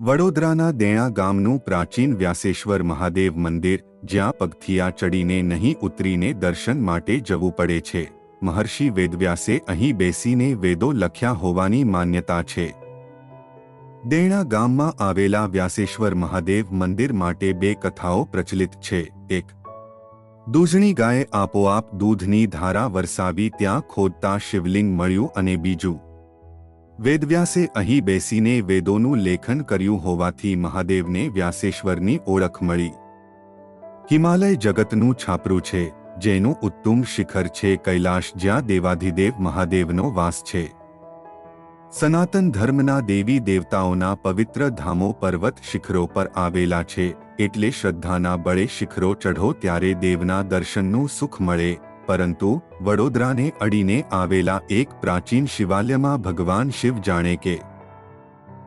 વડોદરાના દેણા ગામનું પ્રાચીન વ્યાસેશ્વર મહાદેવ મંદિર, જ્યાં પગથિયા ચડીને નહીં ઉતરીને દર્શન માટે જવું પડે છે. મહર્ષિ વેદવ્યાસે અહીં બેસીને વેદો લખ્યા હોવાની માન્યતા છે. દેણા ગામમાં આવેલા વ્યાસેશ્વર મહાદેવ મંદિર માટે બે કથાઓ પ્રચલિત છે. એક, દૂધણી ગાયે આપોઆપ દૂધની ધારા વરસાવી ત્યાં ખોદતા શિવલિંગ મળ્યું, અને બીજું, વેદવ્યાસે અહીં બેસીને વેદોનું લેખન કર્યું હોવાથી મહાદેવને વ્યાસેશ્વરની ઓળખ મળી. હિમાલય જગતનું છાપરું છે, જેનું ઉત્તુંગ શિખર છે કૈલાશ, જ્યાં દેવાધિદેવ મહાદેવનો વાસ છે. સનાતન ધર્મના દેવી દેવતાઓના પવિત્ર ધામો પર્વત શિખરો પર આવેલા છે, એટલે શ્રદ્ધાના બળે શિખરો ચઢો ત્યારે દેવના દર્શનનું સુખ મળે. પરંતુ વડોદરાને અડીને આવેલા એક પ્રાચીન શિવાલયમાં ભગવાન શિવ જાણે કે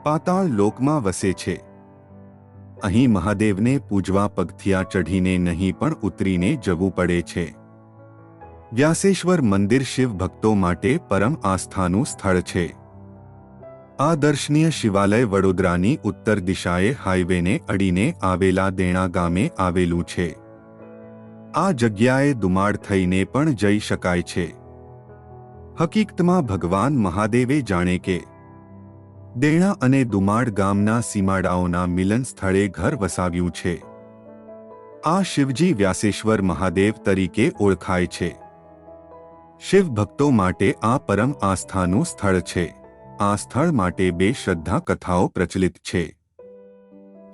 પાતાળ લોકમાં વસે છે. અહીં મહાદેવને પૂજવા પગથિયા ચઢીને નહીં પણ ઉતરીને જવું પડે છે. વ્યાસેશ્વર મંદિર શિવ ભક્તો માટે પરમ આસ્થાનું સ્થળ છે. આ દર્શનીય શિવાલય વડોદરાની ઉત્તર દિશાએ હાઈવેને અડીને આવેલા દેણા ગામે આવેલું છે. આ જગ્યાએ દુમાડ થઈને પણ જઈ શકાય છે. હકીકતમાં ભગવાન મહાદેવે જાણે કે દેણા અને દુમાડ ગામના સીમાડાઓના મિલન સ્થળે ઘર વસાવ્યું છે. આ શિવજી વ્યાસેશ્વર મહાદેવ તરીકે ઓળખાય છે. શિવ ભક્તો માટે આ પરમ આસ્થાનું સ્થળ છે. આ સ્થળ માટે બે શ્રદ્ધા કથાઓ પ્રચલિત છે.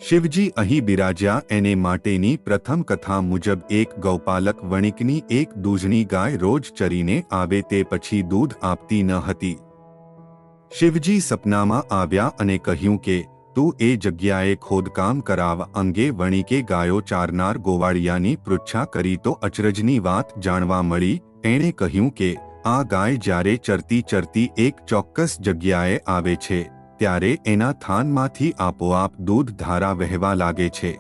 શિવજી અહીં બિરાજ્યા એને માટેની પ્રથમ કથા મુજબ એક ગૌપાલક વણિકની એક દૂધણી ગાય રોજ ચરીને આવે તે પછી દૂધ આપતી ન હતી. શિવજી સપનામાં આવ્યા અને કહ્યું કે તું એ જગ્યાએ ખોદકામ કરાવ. અંગે વણિકે ગાયો ચારનાર ગોવાળિયાની પૃચ્છા કરી તો અચરજની વાત જાણવા મળી. એણે કહ્યું કે આ ગાય જ્યારે ચરતી ચરતી એક ચોક્કસ જગ્યાએ આવે છે ત્યારે એના થાનમાંથી આપોઆપ દૂધ ધારા વહેવા લાગે છે.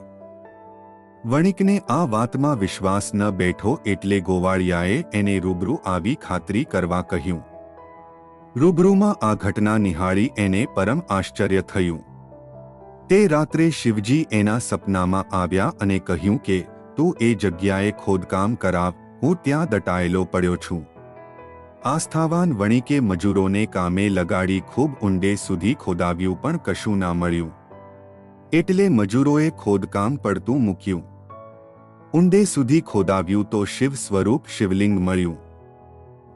વણિકને આ વાતમાં વિશ્વાસ ન બેઠો એટલે ગોવાળિયાએ એને રૂબરૂ આવી ખાતરી કરવા કહ્યું. રૂબરૂમાં આ ઘટના નિહાળી એને પરમ આશ્ચર્ય થયું. તે રાત્રે શિવજી એના સપનામાં આવ્યા અને કહ્યું કે તું એ જગ્યાએ ખોદકામ કરાવ, હું ત્યાં દટાયેલો પડ્યો છું. આસ્થાવાન વણિકે મજૂરોને કામે લગાડી ખૂબ ઊંડે સુધી ખોદાવ્યું, પણ કશું ના મળ્યું. એટલે મજૂરોએ ખોદકામ પડતું મૂક્યું. ઊંડે સુધી ખોદાવ્યું તો શિવ સ્વરૂપ શિવલિંગ મળ્યું.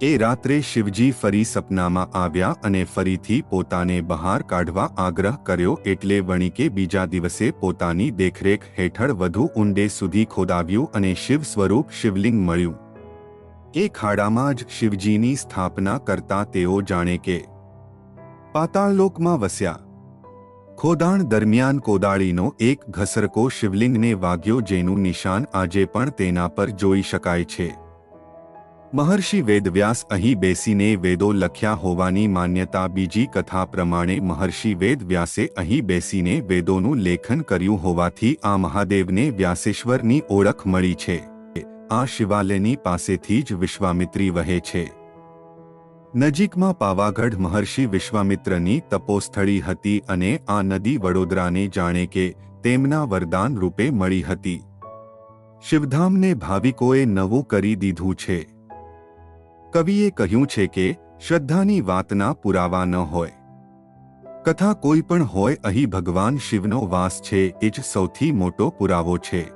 એ રાત્રે શિવજી ફરી સપનામાં આવ્યા અને ફરીથી પોતાને બહાર કાઢવા આગ્રહ કર્યો. એટલે વણિકે બીજા દિવસે પોતાની દેખરેખ હેઠળ વધુ ઊંડે સુધી ખોદાવ્યું અને શિવ સ્વરૂપ શિવલિંગ મળ્યું. એ ખાડામાં જ શિવજીની સ્થાપના કરતા તેઓ જાણે કે પાતાળલોકમાં વસ્યા. ખોદાણ દરમિયાન કોદાળીનો એક ઘસરકો શિવલિંગને વાગ્યો, જેનું નિશાન આજે પણ તેના પર જોઈ શકાય છે. મહર્ષિ વેદવ્યાસ અહીં બેસીને વેદો લખ્યા હોવાની માન્યતા. બીજી કથા પ્રમાણે મહર્ષિ વેદવ્યાસે અહીં બેસીને વેદોનું લેખન કર્યું હોવાથી આ મહાદેવને વ્યાસેશ્વરની ઓળખ મળી છે. આ શિવાલયની પાસેથી જ વિશ્વામિત્રી વહે છે. નજીકમાં પાવાગઢ મહર્ષિ વિશ્વામિત્રની તપોસ્થળી હતી અને આ નદી વડોદરાને જાણે કે તેમના વરદાન રૂપે મળી હતી. શિવધામને ભાવિકોએ નવું કરી દીધું છે. કવિએ કહ્યું છે કે શ્રદ્ધાની વાતના પુરાવા ન હોય, કથા કોઈ પણ હોય, અહીં ભગવાન શિવનો વાસ છે એ જ સૌથી મોટો પુરાવો છે.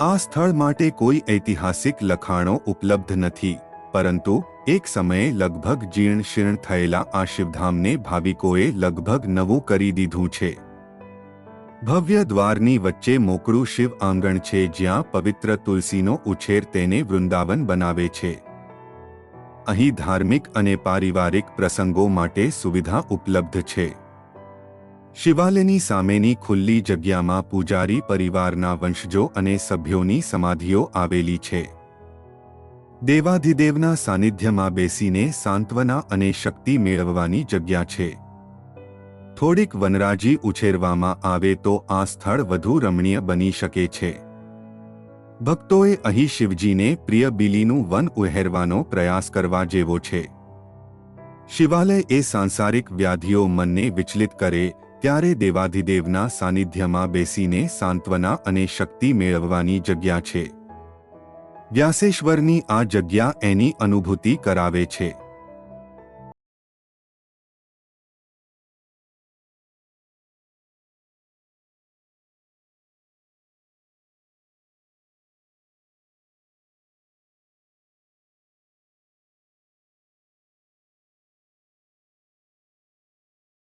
આ સ્થળ માટે કોઈ ઐતિહાસિક લખાણો ઉપલબ્ધ નથી, પરંતુ એક સમયે લગભગ જીર્ણ શીર્ણ થયેલા આ શિવધામને ભાવિકોએ લગભગ નવું કરી દીધું છે. ભવ્ય દ્વારની વચ્ચે મોકળું શિવ આંગણ છે, જ્યાં પવિત્ર તુલસીનો ઉછેર તેને વૃંદાવન બનાવે છે. અહીં ધાર્મિક અને પારિવારિક પ્રસંગો માટે સુવિધા ઉપલબ્ધ છે. શિવાલયની સામેની ખુલ્લી જગ્યામાં પૂજારી પરિવારના વંશજો અને સભ્યોની સમાધિઓ આવેલી છે. દેવાધિદેવના સાનિધ્યમાં બેસીને સાંત્વના અને શક્તિ મેળવવાની જગ્યા છે. થોડીક વનરાજી ઉછેરવામાં આવે તો આ સ્થળ વધુ રમણીય બની શકે છે. ભક્તોએ અહીં શિવજીને પ્રિય બીલીનું વન ઉહેરવાનો પ્રયાસ કરવા જેવો છે. શિવાલય એ સાંસારિક વ્યાધિઓ મનને વિચલિત કરે, ત્યારે દેવાધિદેવના સાનિધ્યમાં બેસીને સાંત્વના અને શક્તિ મેળવવાની જગ્યા છે. વ્યાસેશ્વરની આ જગ્યા એની અનુભૂતિ કરાવે છે.